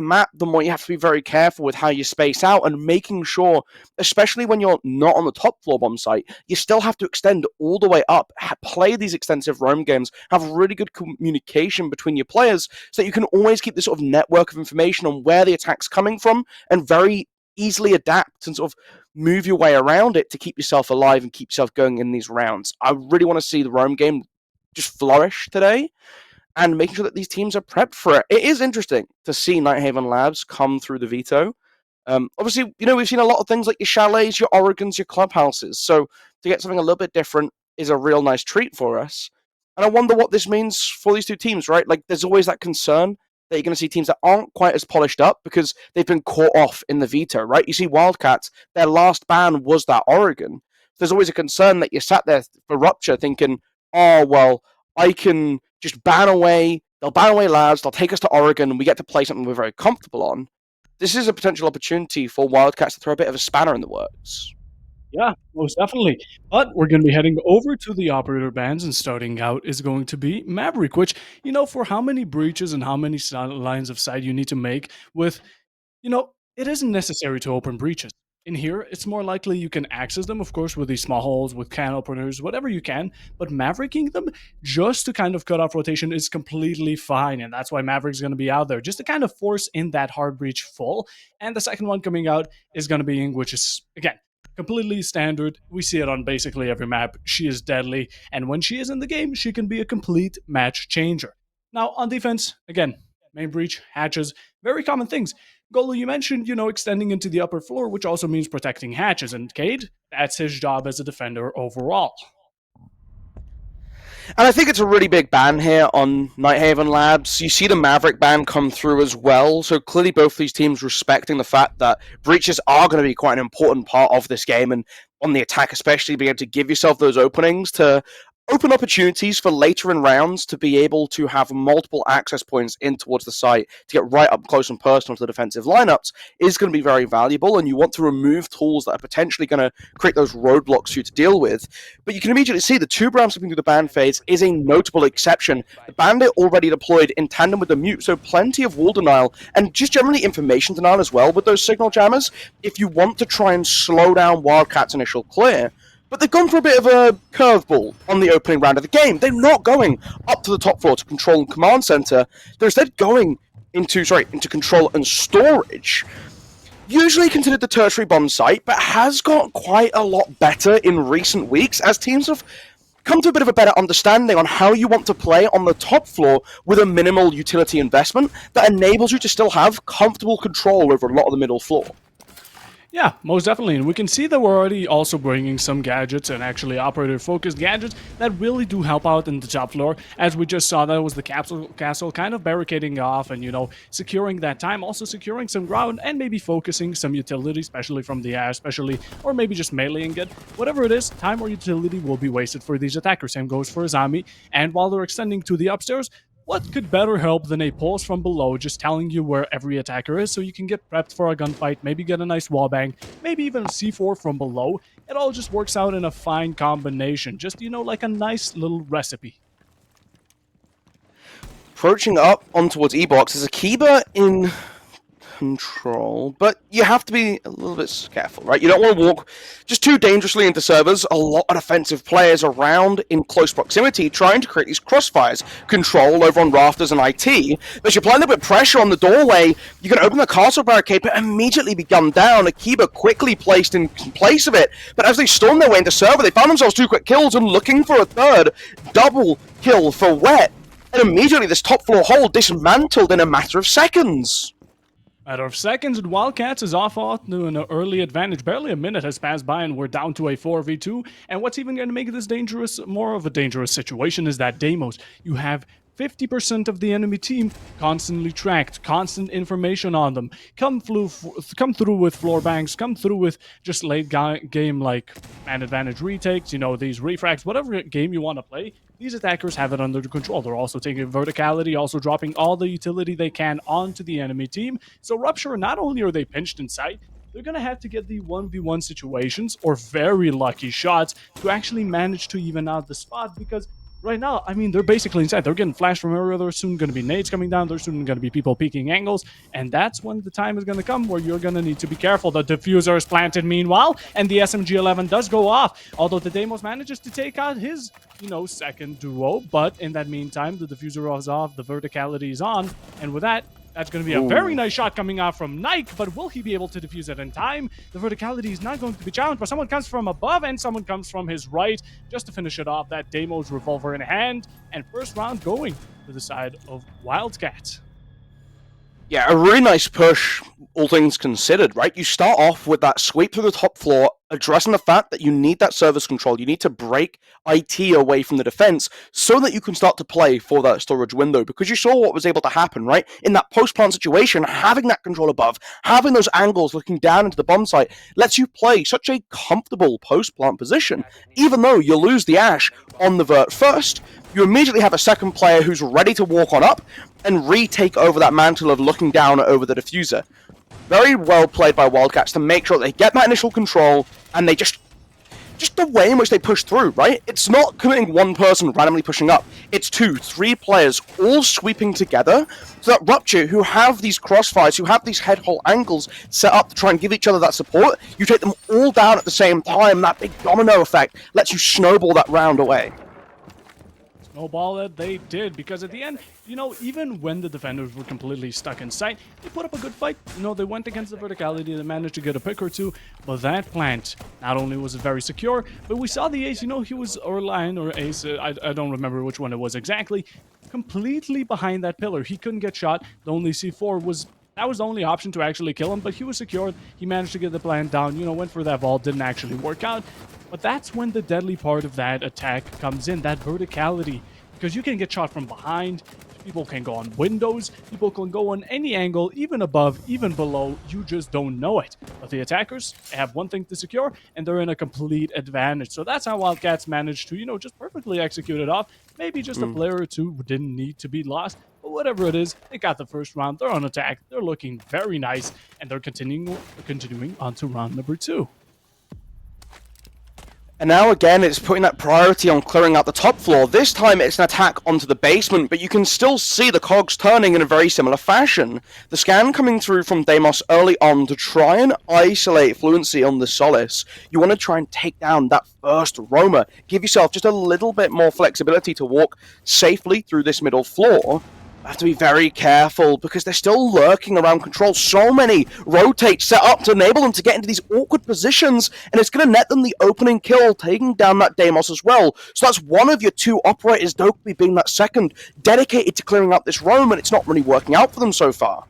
map, the more you have to be very careful with how you space out and making sure, especially when you're not on the top floor bomb site, you still have to extend all the way up, play these extensive roam games, have really good communication between your players so that you can always keep this sort of network of information on where the attack's coming from and very easily adapt and sort of move your way around it to keep yourself alive and keep yourself going in these rounds. I really want to see the roam game just flourish today and making sure that these teams are prepped for it. It is interesting to see Nighthaven Labs come through the veto. Obviously, we've seen a lot of things like your chalets, your Oregons, your clubhouses. So to get something a little bit different is a real nice treat for us. And I wonder what this means for these two teams, right? Like, there's always that concern that you're going to see teams that aren't quite as polished up because they've been caught off in the veto, right? You see Wildcats, their last ban was that Oregon. There's always a concern that you sat there for Rupture thinking, oh, well, I can just ban away, they'll ban away Labs, they'll take us to Oregon, and we get to play something we're very comfortable on. This is a potential opportunity for Wildcats to throw a bit of a spanner in the works. Yeah, most definitely. But we're going to be heading over to the operator bands, and starting out is going to be Maverick, which, for how many breaches and how many lines of sight you need to make with, it isn't necessary to open breaches. In here, it's more likely you can access them, of course, with these small holes, with can openers, whatever you can, but Mavericking them just to kind of cut off rotation is completely fine, and that's why Maverick's going to be out there, just to kind of force in that hard breach full. And the second one coming out is going to be Ing, which is, again, completely standard. We see it on basically every map. She is deadly, and when she is in the game, she can be a complete match changer. Now, on defense, again, main breach, hatches, very common things. Golo, you mentioned, extending into the upper floor, which also means protecting hatches, and Cade, that's his job as a defender overall. And I think it's a really big ban here on Nighthaven Labs. You see the Maverick ban come through as well, so clearly both these teams respecting the fact that breaches are going to be quite an important part of this game, and on the attack especially, being able to give yourself those openings to open opportunities for later in rounds to be able to have multiple access points in towards the site to get right up close and personal to the defensive lineups is going to be very valuable, and you want to remove tools that are potentially going to create those roadblocks for you to deal with. But you can immediately see the two Browns slipping through the ban phase is a notable exception. The bandit already deployed in tandem with the mute, so plenty of wall denial and just generally information denial as well with those signal jammers if you want to try and slow down Wildcats' initial clear. But they've gone for a bit of a curveball on the opening round of the game. They're not going up to the top floor to control and command center. They're instead going into control and storage. Usually considered the tertiary bomb site, but has got quite a lot better in recent weeks as teams have come to a bit of a better understanding on how you want to play on the top floor with a minimal utility investment that enables you to still have comfortable control over a lot of the middle floor. Yeah, most definitely. And we can see that we're already also bringing some gadgets and actually operator-focused gadgets that really do help out in the top floor. As we just saw, that was the castle kind of barricading off and, securing that time, also securing some ground and maybe focusing some utility, especially from the air, or maybe just meleeing it. Whatever it is, time or utility will be wasted for these attackers. Same goes for Azami. And while they're extending to the upstairs, what could better help than a pulse from below just telling you where every attacker is so you can get prepped for a gunfight, maybe get a nice wallbang, maybe even a C4 from below. It all just works out in a fine combination, just, like a nice little recipe. Approaching up on towards E-Box is Akiba in control, but you have to be a little bit careful, right? You don't want to walk just too dangerously into servers. A lot of defensive players around in close proximity trying to create these crossfires. Control over on rafters and IT. But you apply a little bit of pressure on the doorway, you can open the castle barricade, but immediately be gunned down. Akiba quickly placed in place of it, but as they stormed their way into server, they found themselves 2 quick kills and looking for a third. Double kill for Wet. And immediately this top floor hole dismantled in a matter of seconds. Matter of seconds, and Wildcats is off to an early advantage. Barely a minute has passed by, and we're down to a 4v2. And what's even going to make this more of a dangerous situation is that Deimos. You have 50% of the enemy team constantly tracked, constant information on them. Come through with floor banks, come through with just late game like man advantage retakes, these refracts, whatever game you want to play. These attackers have it under control. They're also taking verticality, also dropping all the utility they can onto the enemy team. So Rupture, not only are they pinched in sight, they're going to have to get the 1v1 situations or very lucky shots to actually manage to even out the spot, because right now, I mean, they're basically inside. They're getting flashed from everywhere. There's soon going to be nades coming down. There's soon going to be people peeking angles. And that's when the time is going to come where you're going to need to be careful. The diffuser is planted meanwhile, and the SMG-11 does go off. Although the Deimos manages to take out his, second duo. But in that meantime, the diffuser is off. The verticality is on. And with that, that's going to be a very nice shot coming out from Nike, but will he be able to defuse it in time? The verticality is not going to be challenged, but someone comes from above and someone comes from his right just to finish it off. That Deimos revolver in hand, and first round going to the side of Wildcats. Yeah, a really nice push, all things considered, right? You start off with that sweep through the top floor, addressing the fact that you need that service control. You need to break IT away from the defense so that you can start to play for that storage window, because you saw what was able to happen, right? In that post-plant situation, having that control above, having those angles looking down into the bomb site lets you play such a comfortable post-plant position. Even though you lose the Ash on the vert first, you immediately have a second player who's ready to walk on up and retake over that mantle of looking down over the diffuser. Very well played by Wildcats to make sure they get that initial control, and they just the way in which they push through, right? It's not committing one person randomly pushing up. It's 2, 3 players all sweeping together, so that Rupture, who have these crossfires, who have these head hole angles set up to try and give each other that support, you take them all down at the same time. That big domino effect lets you snowball that round away. Snowball that they did, because at the end, even when the defenders were completely stuck in sight, they put up a good fight. They went against the verticality, they managed to get a pick or two, but that plant, not only was it very secure, but we saw the ace, he was, or line, or ace, I don't remember which one it was exactly, completely behind that pillar. He couldn't get shot. The only C4 was that was the only option to actually kill him, but he was secured. He managed to get the plant down, went for that vault, didn't actually work out. But that's when the deadly part of that attack comes in, that verticality. Because you can get shot from behind, people can go on windows, people can go on any angle, even above, even below, you just don't know it. But the attackers have one thing to secure, and they're in a complete advantage. So that's how Wildcats managed to, just perfectly execute it off. Maybe just a player or two didn't need to be lost. But whatever it is, they got the first round, they're on attack, they're looking very nice, and they're continuing on to round number 2. And now again, it's putting that priority on clearing out the top floor. This time it's an attack onto the basement, but you can still see the cogs turning in a very similar fashion. The scan coming through from Deimos early on to try and isolate Fluency on the Solace. You want to try and take down that first roamer. Give yourself just a little bit more flexibility to walk safely through this middle floor. I have to be very careful because they're still lurking around control. So many rotates set up to enable them to get into these awkward positions, and it's going to net them the opening kill, taking down that Deimos as well. So that's one of your 2 operators, Dokeby being that second, dedicated to clearing up this roam, and it's not really working out for them so far.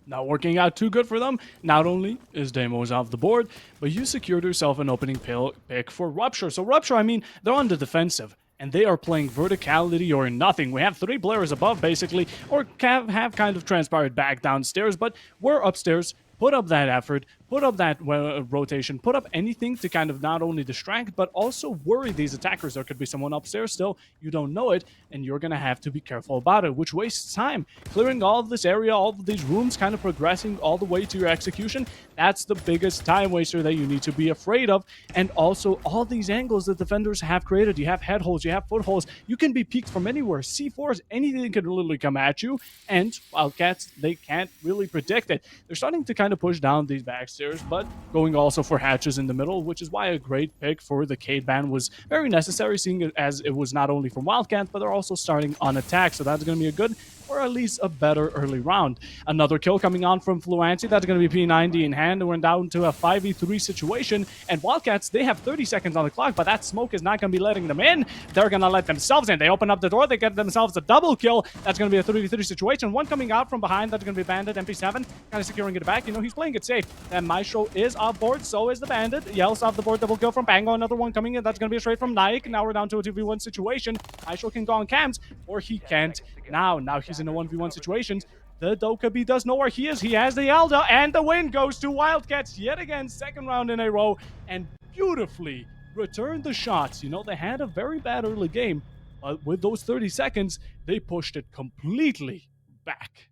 Not working out too good for them. Not only is Deimos off the board, but you secured yourself an opening pick for Rupture. So Rupture, I mean, they're on the defensive, and they are playing verticality or nothing. We have 3 players above, basically, or have kind of transpired back downstairs, but we're upstairs. Put up that effort, put up that rotation, put up anything to kind of not only distract, but also worry these attackers. There could be someone upstairs still, you don't know it, and you're going to have to be careful about it, which wastes time. Clearing all of this area, all of these rooms, kind of progressing all the way to your execution, that's the biggest time waster that you need to be afraid of. And also, all these angles that defenders have created, you have head holes, you have footholds, you can be peeked from anywhere. C4s, anything can literally come at you, and Wildcats, they can't really predict it. They're starting to kind of push down these backstairs, but going also for hatches in the middle, which is why a great pick for the Cade ban was very necessary, seeing it as it was not only from Wildcats, but they're also starting on attack, so that's going to be a good, or at least a better early round. Another kill coming on from Fluency, that's going to be P90 in hand, and we're down to a 5v3 situation, and Wildcats, they have 30 seconds on the clock, but that smoke is not going to be letting them in. They're going to let themselves in. They open up the door, they get themselves a double kill. That's going to be a 3v3 situation. One coming out from behind, that's going to be Bandit, MP7, kind of securing it back. He's playing it safe. And Maestro is off board, so is the Bandit. Yells off the board, double kill from Pango. Another one coming in, that's going to be a straight from Nike. Now we're down to a 2v1 situation. Maestro can go on cams, or he can't now. Now he's in a 1v1 situation. The Dokeby does know where he is. He has the Elda, and the win goes to Wildcats yet again, second round in a row, and beautifully returned the shots. They had a very bad early game, but with those 30 seconds, they pushed it completely back.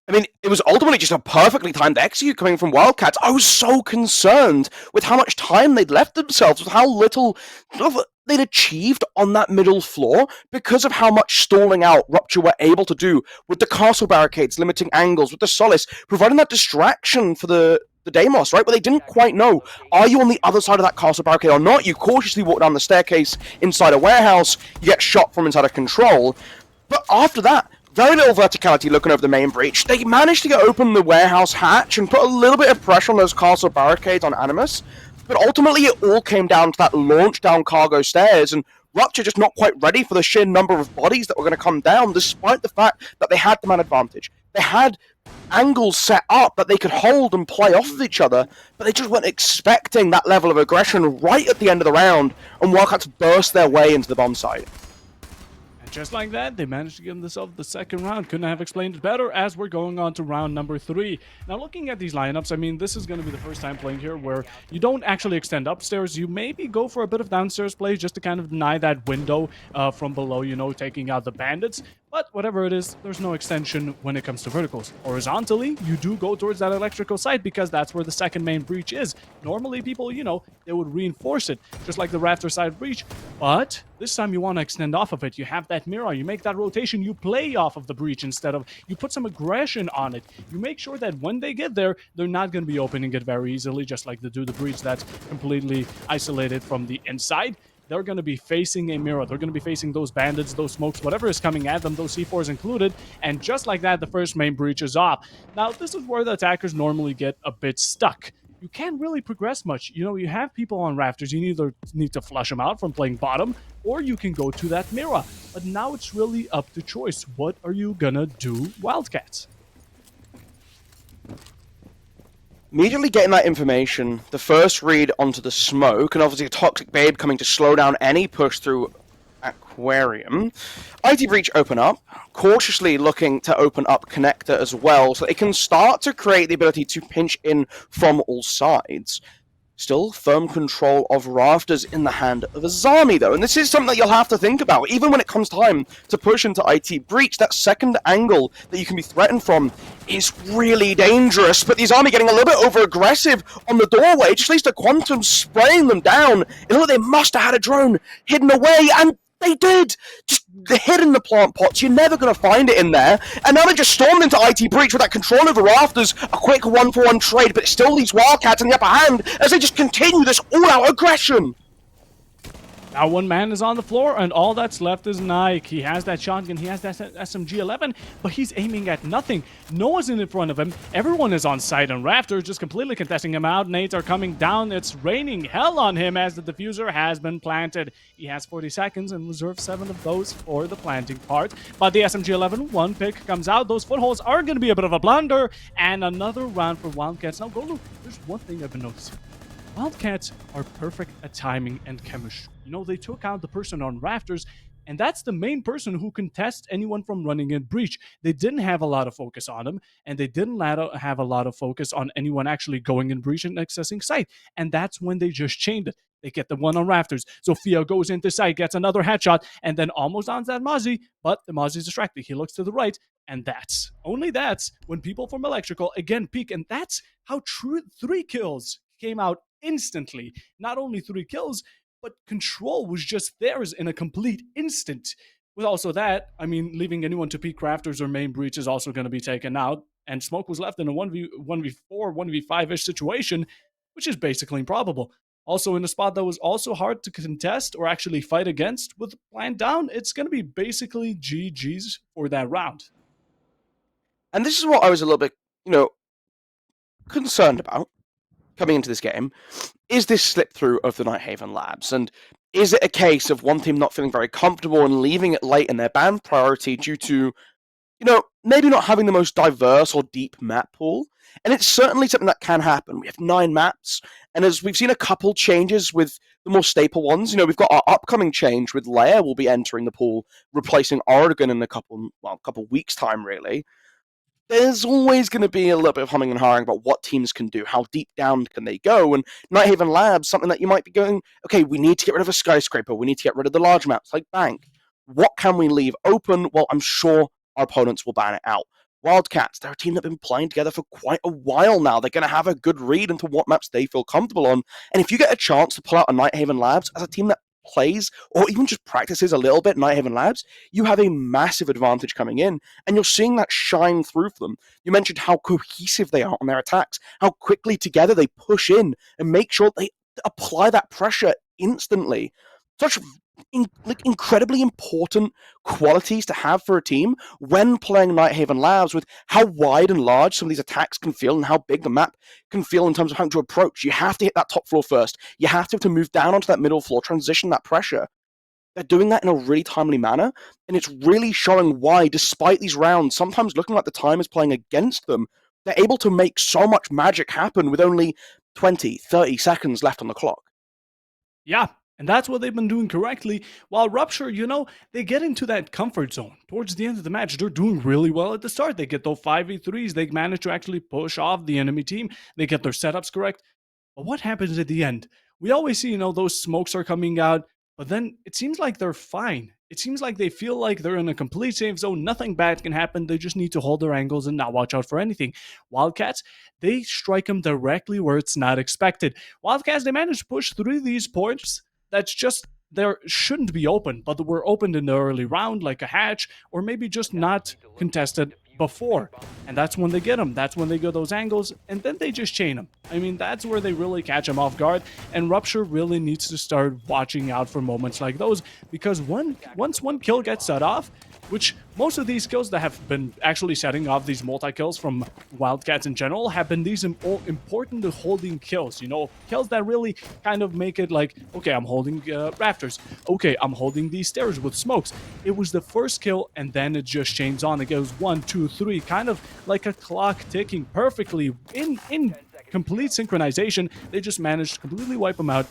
I mean, it was ultimately just a perfectly timed execute coming from Wildcats. I was so concerned with how much time they'd left themselves, with how little they'd achieved on that middle floor because of how much stalling out Rupture were able to do with the castle barricades, limiting angles, with the Solace, providing that distraction for the Deimos, right? But they didn't quite know, are you on the other side of that castle barricade or not? You cautiously walk down the staircase inside a warehouse, you get shot from inside of control. But after that, very little verticality looking over the main breach. They managed to get open the warehouse hatch and put a little bit of pressure on those castle barricades on Animus. But ultimately, it all came down to that launch down cargo stairs, and Rupture just not quite ready for the sheer number of bodies that were going to come down, despite the fact that they had the man advantage. They had angles set up that they could hold and play off of each other, but they just weren't expecting that level of aggression right at the end of the round, and Wildcats burst their way into the bomb site. Just like that, they managed to give themselves the second round. Couldn't have explained it better, as we're going on to round number 3. Now, looking at these lineups, I mean, this is going to be the first time playing here where you don't actually extend upstairs. You maybe go for a bit of downstairs play just to kind of deny that window from below, you know, taking out the bandits. But whatever it is, there's no extension when it comes to verticals. Horizontally, you do go towards that electrical site because that's where the second main breach is. Normally, people, you know, they would reinforce it, just like the rafter side breach. But this time you want to extend off of it. You have that mirror, you make that rotation, you play off of the breach instead of, you put some aggression on it. You make sure that when they get there, they're not going to be opening it very easily, just like the do the breach that's completely isolated from the inside. They're going to be facing a mirror. They're going to be facing those bandits, those smokes, whatever is coming at them, those C4s included. And just like that, the first main breach is off. Now, this is where the attackers normally get a bit stuck. You can't really progress much. You know, you have people on rafters. You either need to flush them out from playing bottom, or you can go to that mirror. But now it's really up to choice. What are you going to do, Wildcats? Immediately getting that information, the first read onto the smoke, and obviously a Toxic Babe coming to slow down any push through Aquarium. IT Breach open up, cautiously looking to open up Connector as well, so they can start to create the ability to pinch in from all sides. Still, firm control of rafters in the hand of Azami, though, and this is something that you'll have to think about. Even when it comes time to push into IT Breach, that second angle that you can be threatened from is really dangerous, but the Azami getting a little bit over-aggressive on the doorway just leads to Quantum spraying them down. It looked like they must have had a drone hidden away, and they did! Just hidden the plant pots, you're never going to find it in there. And now they just stormed into IT Breach with that control over rafters, a quick 1-for-1 trade, but it still leaves Wildcats in the upper hand as they just continue this all-out aggression. Now one man is on the floor, and all that's left is Nike. He has that shotgun, he has that SMG-11, but he's aiming at nothing. Noah's in front of him. Everyone is on site and rafters, just completely contesting him out. Nades are coming down. It's raining hell on him as the diffuser has been planted. He has 40 seconds and reserves 7 of those for the planting part. But the SMG-11, one pick comes out. Those footholds are going to be a bit of a blunder, and another round for Wildcats. Now, Golu, there's one thing I've been noticing. Wildcats are perfect at timing and chemistry. You know, they took out the person on rafters, and that's the main person who can test anyone from running in breach. They didn't have a lot of focus on him, and they didn't have a lot of focus on anyone actually going in breach and accessing site. And that's when they just changed it. They get the one on rafters. Sophia goes into site, gets another headshot, and then almost on that Mozzie, but the Mozzie's distracted. He looks to the right, and only that's when people from Electrical again peek, and that's how true 3 kills came out instantly. Not only 3 kills, but control was just theirs in a complete instant. With also that, I mean, leaving anyone to peek rafters or main breach is also going to be taken out, and Smoke was left in a 1v4, 1v5-ish situation, which is basically improbable. Also in a spot that was also hard to contest or actually fight against with plant down, it's going to be basically GG's for that round. And this is what I was a little bit, concerned about coming into this game. Is this slip through of the Nighthaven Labs? And is it a case of one team not feeling very comfortable and leaving it late in their ban priority due to, maybe not having the most diverse or deep map pool? And it's certainly something that can happen. We have 9 maps, and as we've seen a couple changes with the more staple ones, we've got our upcoming change with Leia will be entering the pool, replacing Oregon in a couple weeks' time, really. There's always going to be a little bit of humming and hawing about what teams can do, how deep down can they go, and Nighthaven Labs, something that you might be going, okay, we need to get rid of a skyscraper, we need to get rid of the large maps like Bank. What can we leave open? Well, I'm sure our opponents will ban it out. Wildcats, they're a team that have been playing together for quite a while now. They're going to have a good read into what maps they feel comfortable on, and if you get a chance to pull out a Nighthaven Labs as a team that plays or even just practices a little bit, Nighthaven Labs, you have a massive advantage coming in, and you're seeing that shine through for them. You mentioned how cohesive they are on their attacks, how quickly together they push in and make sure they apply that pressure instantly. Such incredibly important qualities to have for a team when playing Nighthaven Labs, with how wide and large some of these attacks can feel and how big the map can feel in terms of how to approach. You have to hit that top floor first. You have to move down onto that middle floor, transition that pressure. They're doing that in a really timely manner, and it's really showing why, despite these rounds sometimes looking like the time is playing against them, they're able to make so much magic happen with only 20, 30 seconds left on the clock. Yeah, and that's what they've been doing correctly. While Rupture, they get into that comfort zone. Towards the end of the match, they're doing really well at the start. They get those 5v3s. They manage to actually push off the enemy team. They get their setups correct. But what happens at the end? We always see, those smokes are coming out, but then it seems like they're fine. It seems like they feel like they're in a complete safe zone. Nothing bad can happen. They just need to hold their angles and not watch out for anything. Wildcats, they strike them directly where it's not expected. Wildcats, they manage to push through these points that's just there shouldn't be open, but were opened in the early round like a hatch, or maybe just not contested before. And that's when they get them. That's when they get those angles, and then they just chain them. I mean, that's where they really catch them off guard, and Rupture really needs to start watching out for moments like those, because once one kill gets set off, which most of these kills that have been actually setting off these multi-kills from Wildcats in general have been these important holding kills, kills that really kind of make it like, okay, I'm holding rafters, okay, I'm holding these stairs with smokes. It was the first kill, and then it just chains on. It goes 1, 2, 3, kind of like a clock ticking perfectly in complete synchronization. They just managed to completely wipe them out,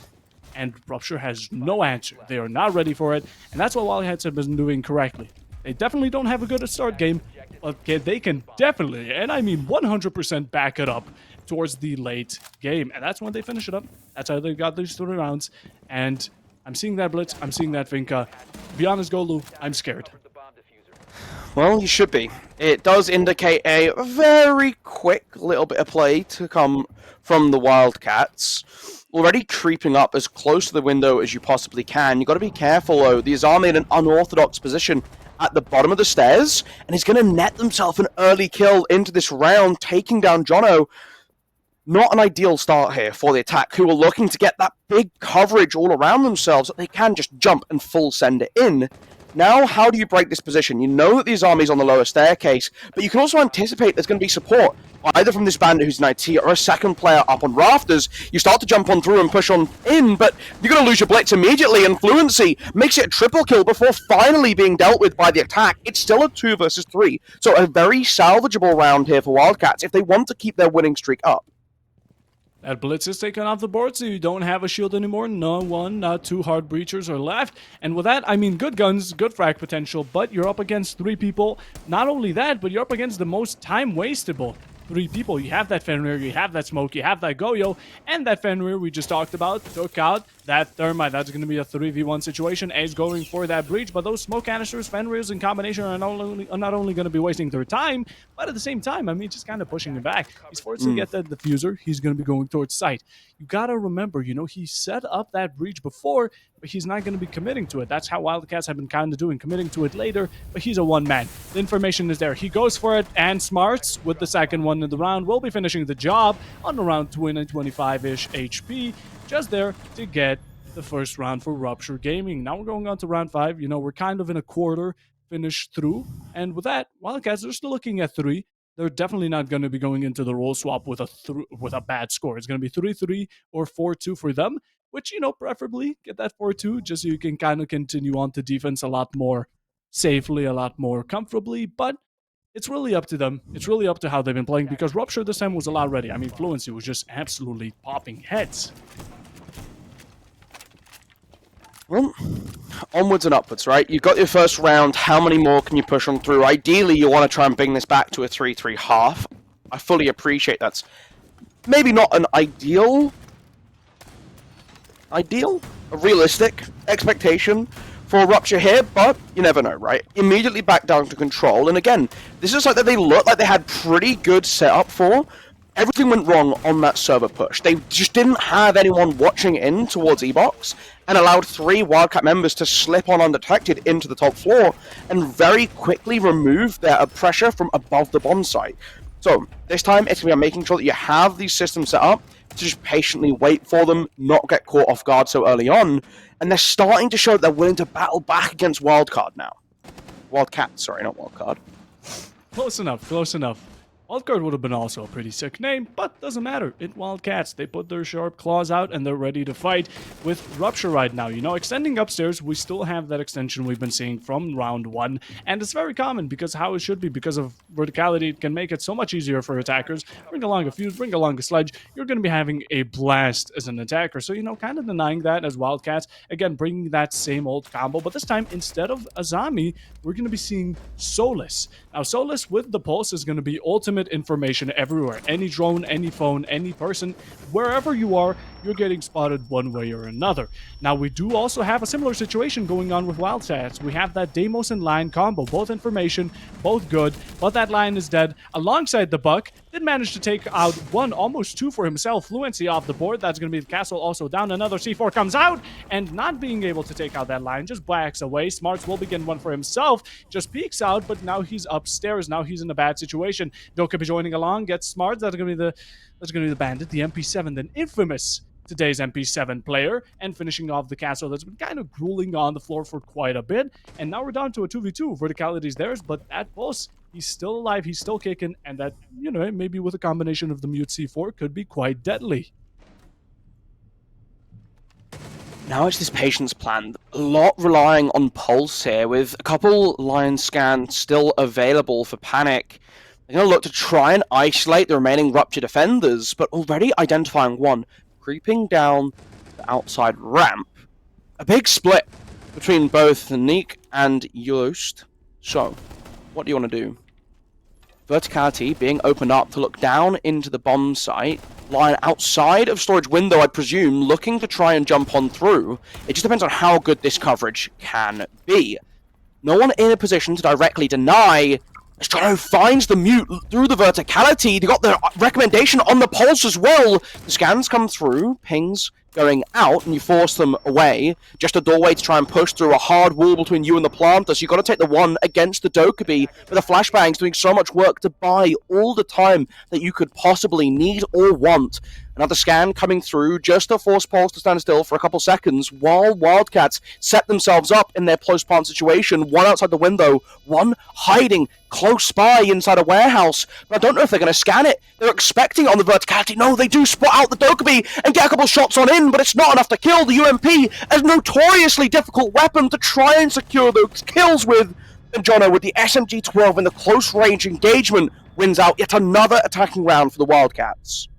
and Rupture has no answer. They are not ready for it, and that's what Wildcats have been doing correctly. They definitely don't have a good start game, but they can definitely, and I mean 100%, back it up towards the late game. And that's when they finish it up. That's how they got these 3 rounds. And I'm seeing that Blitz. I'm seeing that Finka. To be honest, Golu, I'm scared. Well, you should be. It does indicate a very quick little bit of play to come from the Wildcats. Already creeping up as close to the window as you possibly can. You've got to be careful, though. The Azami in an unorthodox position at the bottom of the stairs, and he's going to net himself an early kill into this round, taking down Jono. Not an ideal start here for the attack, who are looking to get that big coverage all around themselves that they can just jump and full send it in. Now, how do you break this position? You know that these armies on the lower staircase, but you can also anticipate there's going to be support, either from this bandit who's an IT or a second player up on rafters. You start to jump on through and push on in, but you're going to lose your blitz immediately, and Fluency makes it a triple kill before finally being dealt with by the attack. It's still a 2 versus 3, so a very salvageable round here for Wildcats if they want to keep their winning streak up. That Blitz is taken off the board, so you don't have a shield anymore. No one, not 2 hard breachers are left. And with that, I mean, good guns, good frag potential, but you're up against 3 people. Not only that, but you're up against the most time-wastable 3 people. You have that Fenrir, you have that Smoke, you have that Goyo, and that Fenrir we just talked about took out that Thermite. That's going to be a 3v1 situation. A's going for that breach, but those smoke canisters, Fenrirs in combination are not only going to be wasting their time, but at the same time, I mean, just kind of pushing him back. He's forced to get that diffuser. He's going to be going towards site. You got to remember, he set up that breach before, but he's not going to be committing to it. That's how Wildcats have been kind of doing, committing to it later, but he's a one-man. The information is there. He goes for it, and Smarts, with the second one in the round, will be finishing the job on around 20-25-ish HP, just there to get the first round for Rupture Gaming. Now we're going on to round 5. We're kind of in a quarter finish through, and with that, Wildcats are still looking at 3. They're definitely not going to be going into the role swap with a bad score. It's going to be 3-3 or 4-2 for them, which, preferably get that 4-2 just so you can kind of continue on to defense a lot more safely, a lot more comfortably, but it's really up to them. It's really up to how they've been playing, because Rupture this time was a lot ready. I mean, Fluency was just absolutely popping heads. Well, onwards and upwards, right? You've got your first round. How many more can you push on through? Ideally, you want to try and bring this back to a 3-3 half. I fully appreciate that's maybe not an a realistic expectation for Rupture here, but you never know, right? Immediately back down to control, and again, this is like that they look like they had pretty good setup for. everything went wrong on that server push. They just didn't have anyone watching in towards Ebox and allowed 3 Wildcat members to slip on undetected into the top floor and very quickly remove their pressure from above the bomb site. So this time it's going to be making sure that you have these systems set up to just patiently wait for them, not get caught off guard so early on, and they're starting to show that they're willing to battle back against Wildcard now. Wildcat, sorry, not Wildcard. Close enough, close enough. Wildcard would have been also a pretty sick name, but doesn't matter. It Wildcats. They put their sharp claws out and they're ready to fight with Rupture right now. You know, extending upstairs, we still have that extension we've been seeing from round 1, and it's very common because how it should be, because of verticality, it can make it so much easier for attackers. Bring along a fuse, bring along a sledge, you're going to be having a blast as an attacker. So, you know, kind of denying that as Wildcats. Again, bringing that same old combo, but this time, instead of Azami, we're going to be seeing Solus. Now, Solus with the Pulse is going to be ultimate information everywhere. Any drone, any phone, any person, wherever you are, you're getting spotted one way or another. Now, we do also have a similar situation going on with Wildcats. We have that Deimos and Lion combo, both information, both good, but that Lion is dead alongside the Buck. Did manage to take out 1, almost 2 for himself. Fluency off the board. That's going to be the castle also down. Another C4 comes out, and not being able to take out that Lion, just backs away. Smarts will begin one for himself. Just peeks out, but now he's upstairs. Now he's in a bad situation. Could be joining along, gets Smart. That's gonna be the Bandit, the MP7, then infamous today's MP7 player, and finishing off the castle that's been kind of grueling on the floor for quite a bit. And now we're down to a 2v2. Verticality's theirs, but that boss, he's still alive, he's still kicking, and that, you know, maybe with a combination of the mute C4 could be quite deadly. Now it's this patience plan, a lot relying on Pulse here, with a couple Lion scans still available for Panic. They're going to look to try and isolate the remaining Rupture defenders, but already identifying one creeping down the outside ramp. A big split between both Neek and Yost. So, what do you want to do? Verticality being opened up to look down into the bomb site. Lion outside of storage window, I'd presume, looking to try and jump on through. It just depends on how good this coverage can be. No one in a position to directly deny. Astrono finds the mute through the verticality. They got the recommendation on the Pulse as well. The scans come through, pings going out, and you force them away. Just a doorway to try and push through a hard wall between you and the Planter, so you've got to take the one against the Dokkaebi, but the flashbangs doing so much work to buy all the time that you could possibly need or want. Another scan coming through just to force Pulse to stand still for a couple seconds while Wildcats set themselves up in their close plant situation. One outside the window, one hiding close by inside a warehouse. But I don't know if they're going to scan it. They're expecting on the verticality. No, they do spot out the Dokkaebi and get a couple shots on in, but it's not enough to kill. The UMP, a notoriously difficult weapon to try and secure those kills with. And Jono, with the SMG-12 in the close range engagement, wins out yet another attacking round for the Wildcats.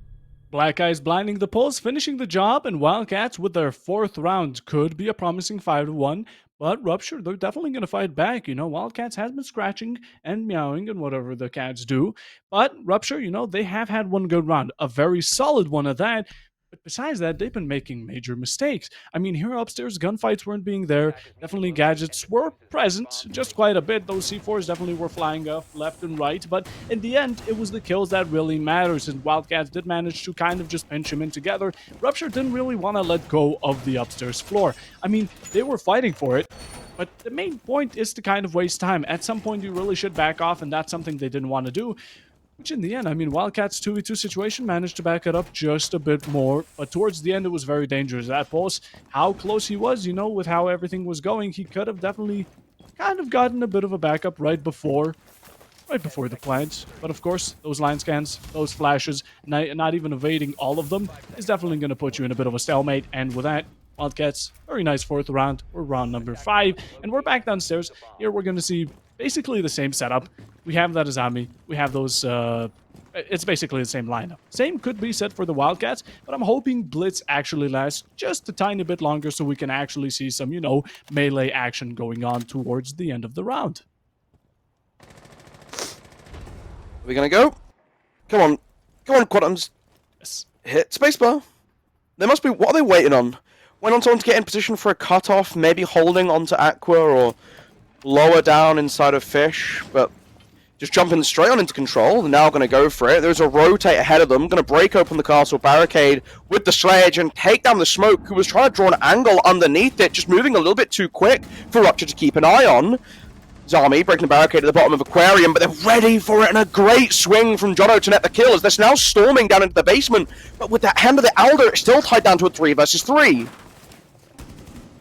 Black Eyes blinding the Pulse, finishing the job, and Wildcats with their 4th round could be a promising 5-1. But Rupture, they're definitely going to fight back. You know, Wildcats has been scratching and meowing and whatever the cats do. But Rupture, you know, they have had one good round. A very solid one at that. But besides that, they've been making major mistakes. I mean, here upstairs, gunfights weren't being there. Definitely gadgets were present, just quite a bit. Those C4s definitely were flying up left and right. But in the end, it was the kills that really matters. And Wildcats did manage to kind of just pinch them in together. Rupture didn't really want to let go of the upstairs floor. I mean, they were fighting for it. But the main point is to kind of waste time. At some point, you really should back off, and that's something they didn't want to do. Which in the end, I mean, Wildcats 2v2 situation managed to back it up just a bit more, but towards the end it was very dangerous. That Pulse, how close he was, you know, with how everything was going, he could have definitely kind of gotten a bit of a backup right before the plant. But of course, those line scans, those flashes, not even evading all of them, is definitely going to put you in a bit of a stalemate, and with that, Wildcats, very nice 4th round. We're round number 5, and we're back downstairs. Here we're going to see basically the same setup. We have that Azami. We have those, it's basically the same lineup. Same could be said for the Wildcats, but I'm hoping Blitz actually lasts just a tiny bit longer so we can actually see some, you know, melee action going on towards the end of the round. Are we going to go? Come on. Come on, Quantums. Yes. Hit spacebar. They must be, what are they waiting on? Waiting on someone to get in position for a cutoff, maybe holding onto Aqua or lower down inside of Fish, but just jumping straight on into control. They're now going to go for it. There's a rotate ahead of them, going to break open the castle barricade with the sledge and take down the smoke, who was trying to draw an angle underneath it, just moving a little bit too quick for Rupture to keep an eye on. Zami breaking the barricade at the bottom of Aquarium, but they're ready for it, and a great swing from Jono to net the kill as they're now storming down into the basement, but with that hand of the Alder, it's still tied down to a 3 versus 3.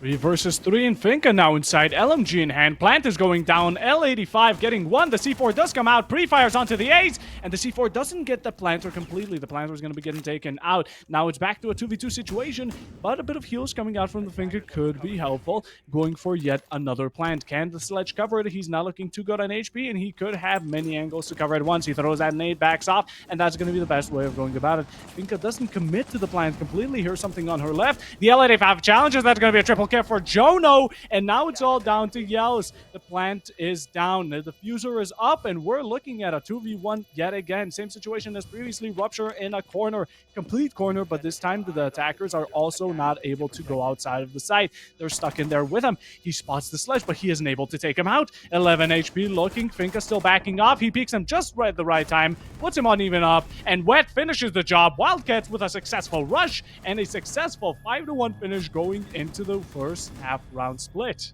3 versus 3, and Finka now inside. LMG in hand. Plant is going down. L85 getting 1. The C4 does come out. Pre-fires onto the Ace, and the C4 doesn't get the planter completely. The planter is going to be getting taken out. Now it's back to a 2v2 situation, but a bit of heals coming out from the Finka could be helpful. Going for yet another plant. Can the sledge cover it? He's not looking too good on HP, and he could have many angles to cover at once. He throws that nade, backs off, and that's going to be the best way of going about it. Finka doesn't commit to the plant completely. Here's something on her left. The L85 challenges. That's going to be a triple kill for Jono, and now it's all down to yells. The plant is down, the diffuser is up, and we're looking at a 2v1 yet again. Same situation as previously. Rupture in a corner, complete corner, but this time the attackers are also not able to go outside of the site. They're stuck in there with him. He spots the sledge, but he isn't able to take him out. 11 HP looking. Finka still backing off. He peeks him just right at the right time, puts him on even up, and Wet finishes the job. Wildcats with a successful rush and a successful 5-1 finish going into the first half-round split.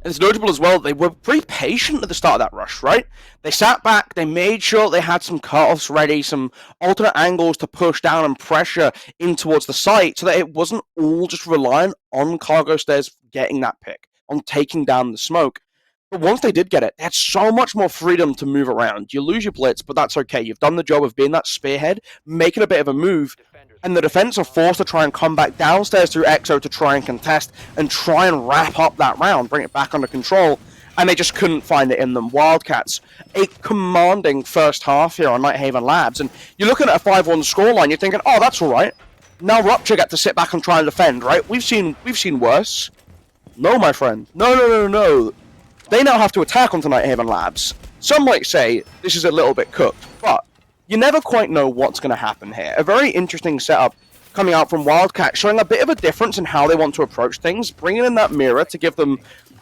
And it's notable as well, they were pretty patient at the start of that rush, right? They sat back, they made sure they had some cutoffs ready, some alternate angles to push down and pressure in towards the site, so that it wasn't all just reliant on Cargo Stairs getting that pick, on taking down the smoke. But once they did get it, they had so much more freedom to move around. You lose your blitz, but that's okay. You've done the job of being that spearhead, making a bit of a move, and the defense are forced to try and come back downstairs through Exo to try and contest and try and wrap up that round, bring it back under control, and they just couldn't find it in them. Wildcats, a commanding first half here on Nighthaven Labs, and you're looking at a 5-1 scoreline, you're thinking, oh, that's all right. Now Rupture get to sit back and try and defend, right? We've seen worse. No, my friend. No. They now have to attack onto Nighthaven Labs. Some might say this is a little bit cooked, but you never quite know what's going to happen here. A very interesting setup coming out from Wildcat, showing a bit of a difference in how they want to approach things, bringing in that mirror to give them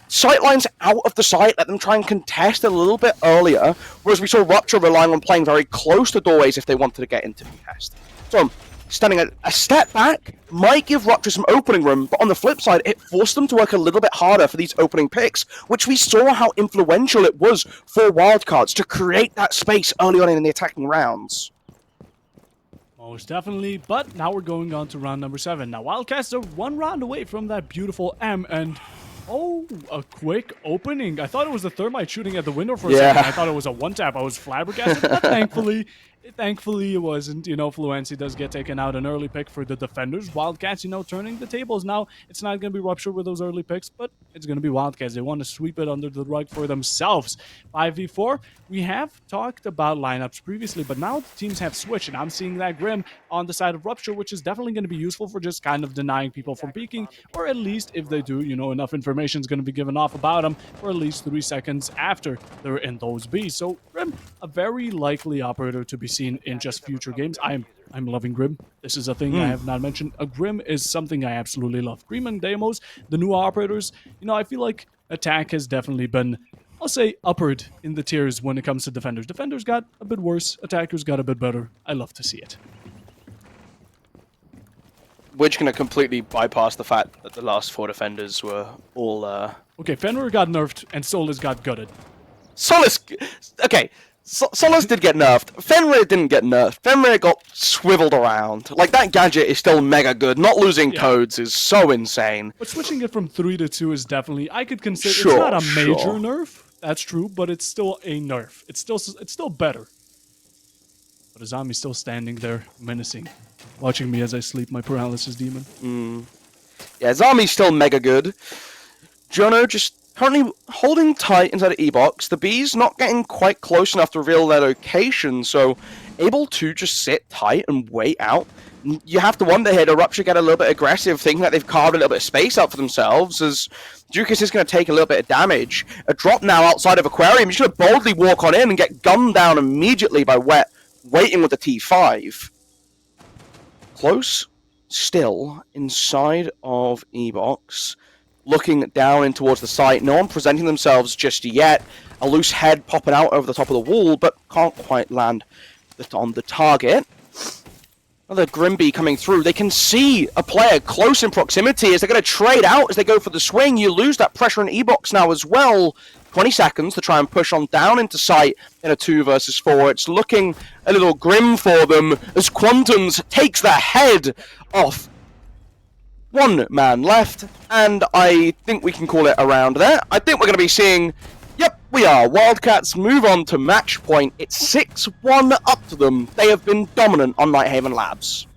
sightlines out of the site, let them try and contest a little bit earlier, whereas we saw Rupture relying on playing very close to doorways if they wanted to get into contest. So, standing a step back might give Rupture some opening room, but on the flip side, it forced them to work a little bit harder for these opening picks, which we saw how influential it was for Wildcards to create that space early on in the attacking rounds. Most definitely, but now we're going on to round number 7. Now, Wildcats are 1 round away from that beautiful M, and oh, a quick opening. I thought it was the thermite shooting at the window for a second. I thought it was a one-tap. I was flabbergasted, but thankfully it wasn't. You know, Fluency does get taken out. An early pick for the defenders. Wildcats, you know, turning the tables now. It's not going to be Rupture with those early picks, but it's going to be Wildcats. They want to sweep it under the rug for themselves. 5v4. We have talked about lineups previously, but now the teams have switched, and I'm seeing that Grim on the side of Rupture, which is definitely going to be useful for just kind of denying people from peeking, or at least if they do, you know, enough information is going to be given off about them for at least 3 seconds after they're in those Bs. So Grim, a very likely operator to be seen in just future games. I'm loving Grim. This is a thing I have not mentioned. A Grim is something I absolutely love. Grim and Deimos, the new operators, you know, I feel like attack has definitely been, I'll say, upward in the tiers when it comes to defenders. Defenders got a bit worse. Attackers got a bit better. I love to see it. We're just going to completely bypass the fact that the last 4 defenders were all... Okay, Fenrir got nerfed, and Solus got gutted. Solus... Okay, Solus did get nerfed. Fenrir didn't get nerfed. Fenrir got swiveled around. Like, that gadget is still mega good. Not losing codes is so insane. But switching it from 3 to 2 is definitely... I could consider... it's not a major nerf. That's true, but it's still a nerf. It's still better. But Azami's still standing there, menacing, watching me as I sleep my paralysis demon. Yeah, Azami's still mega good. Jono just currently holding tight inside of E-Box. The B's not getting quite close enough to reveal their location, so able to just sit tight and wait out. You have to wonder here, the Rupture get a little bit aggressive, thinking that they've carved a little bit of space out for themselves, as Dukas is going to take a little bit of damage. A drop now outside of Aquarium. He's going to boldly walk on in and get gunned down immediately by Wet, waiting with the T5. Close still inside of E-Box, looking down in towards the site. No one presenting themselves just yet. A loose head popping out over the top of the wall, but can't quite land on the target. Another Grimby coming through. They can see a player close in proximity as they're going to trade out as they go for the swing. You lose that pressure in E-Box now as well. 20 seconds to try and push on down into sight in a 2 versus 4. It's looking a little grim for them as Quantums takes the head off. One man left, and I think we can call it around there. I think we're going to be seeing... Yep, we are. Wildcats move on to match point. It's 6-1 up to them. They have been dominant on Nighthaven Labs.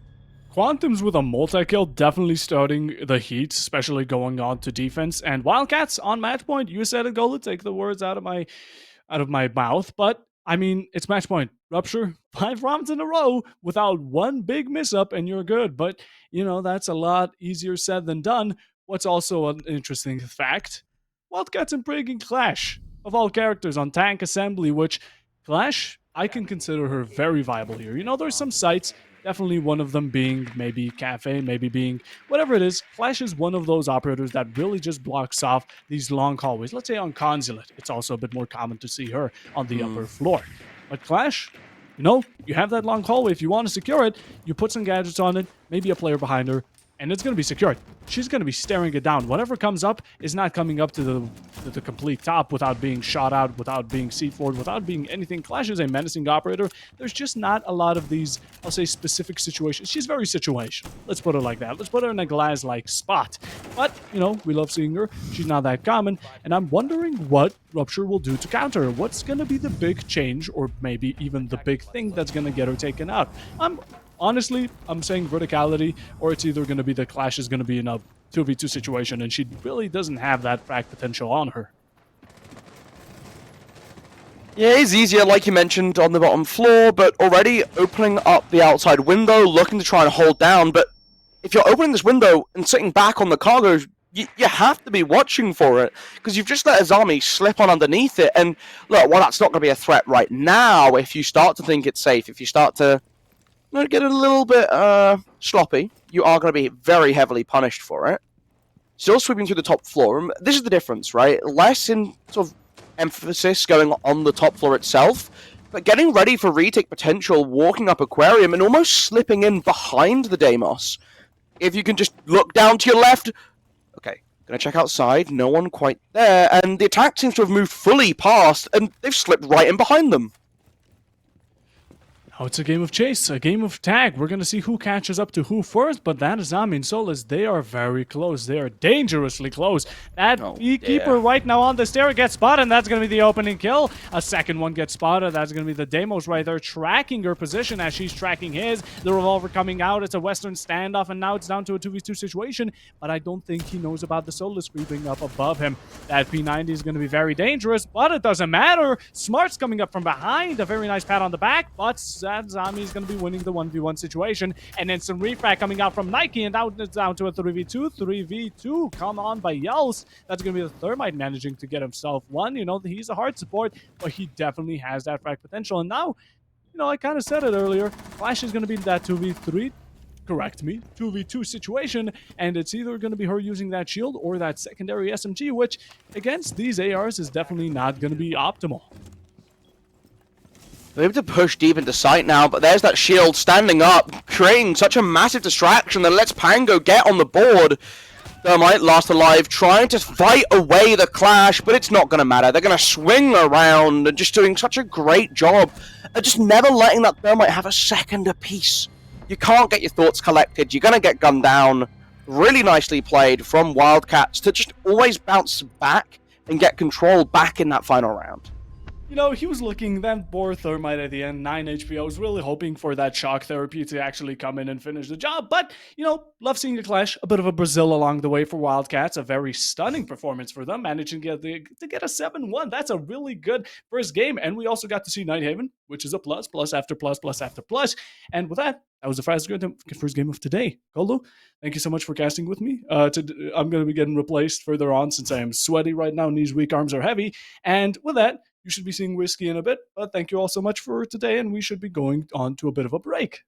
Quantums with a multi-kill definitely starting the heat, especially going on to defense. And Wildcats on match point. You said it, Gola. Take the words out of my mouth. But I mean, it's match point. Rupture 5 rounds in a row without one big miss up, and you're good. But you know that's a lot easier said than done. What's also an interesting fact: Wildcats and Prague Clash of all characters on tank assembly, which Clash, I can consider her very viable here. You know, there's some sites, definitely one of them being maybe Cafe, maybe being whatever it is. Clash is one of those operators that really just blocks off these long hallways. Let's say on Consulate, it's also a bit more common to see her on the upper floor. But Clash, you know, you have that long hallway. If you want to secure it, you put some gadgets on it, maybe a player behind her, and it's going to be secured. She's going to be staring it down. Whatever comes up is not coming up to the complete top without being shot out, without being C4'd, without being anything. Clash is a menacing operator. There's just not a lot of these, I'll say, specific situations. She's very situational. Let's put her like that. Let's put her in a glass-like spot. But, you know, we love seeing her. She's not that common. And I'm wondering what Rupture will do to counter her. What's going to be the big change, or maybe even the big thing that's going to get her taken out? Honestly, I'm saying verticality, or it's either going to be the Clash is going to be in a 2v2 situation, and she really doesn't have that frag potential on her. Yeah, it's easier, like you mentioned, on the bottom floor, but already opening up the outside window, looking to try and hold down. But if you're opening this window and sitting back on the cargo, you have to be watching for it, because you've just let Azami slip on underneath it. And look, well, that's not going to be a threat right now. If you start to think it's safe, if you start to get a little bit sloppy, you are going to be very heavily punished for it. Still sweeping through the top floor. This is the difference, right? Less in sort of emphasis going on the top floor itself, but getting ready for retake potential, walking up Aquarium, and almost slipping in behind the Deimos. If you can just look down to your left. Okay, gonna check outside. No one quite there, and the attack seems to have moved fully past, and they've slipped right in behind them. Oh, it's a game of chase, a game of tag. We're going to see who catches up to who first, but that is Azami and Solas, they are very close. They are dangerously close. That beekeeper right now on the stair gets spotted, and that's going to be the opening kill. A second one gets spotted. That's going to be the Deimos right there, tracking her position as she's tracking his. The revolver coming out. It's a Western standoff, and now it's down to a 2v2 situation, but I don't think he knows about the Solas creeping up above him. That P90 is going to be very dangerous, but it doesn't matter. Smart's coming up from behind. A very nice pat on the back, but that Zami is going to be winning the 1v1 situation. And then some refrag coming out from Nike, and now it's down to a 3v2. 3v2 come on by Yels. That's going to be the Thermite managing to get himself one. You know, he's a hard support, but he definitely has that frag potential. And now, you know, I kind of said it earlier, Flash is going to be that 2v3. Correct me, 2v2 situation, and it's either going to be her using that shield or that secondary SMG, which against these ARs is definitely not going to be optimal. They're able to push deep into sight now, but there's that shield standing up, creating such a massive distraction that lets Pango get on the board. Thermite last alive, trying to fight away the clash, but it's not going to matter. They're going to swing around and just doing such a great job of just never letting that Thermite have a second apiece. You can't get your thoughts collected. You're going to get gunned down. Really nicely played from Wildcats to just always bounce back and get control back in that final round. You know, he was looking, that bore Thermite at the end, 9 HP. I was really hoping for that shock therapy to actually come in and finish the job. But, you know, love seeing the clash. A bit of a Brazil along the way for Wildcats. A very stunning performance for them. Managing to get a 7-1. That's a really good first game. And we also got to see Nighthaven, which is a plus after plus after plus. And with that, that was the first game of today. Goldo, thank you so much for casting with me. I'm going to be getting replaced further on since I am sweaty right now. Knees weak, arms are heavy. And with that, you should be seeing Whiskey in a bit. But thank you all so much for today, and we should be going on to a bit of a break.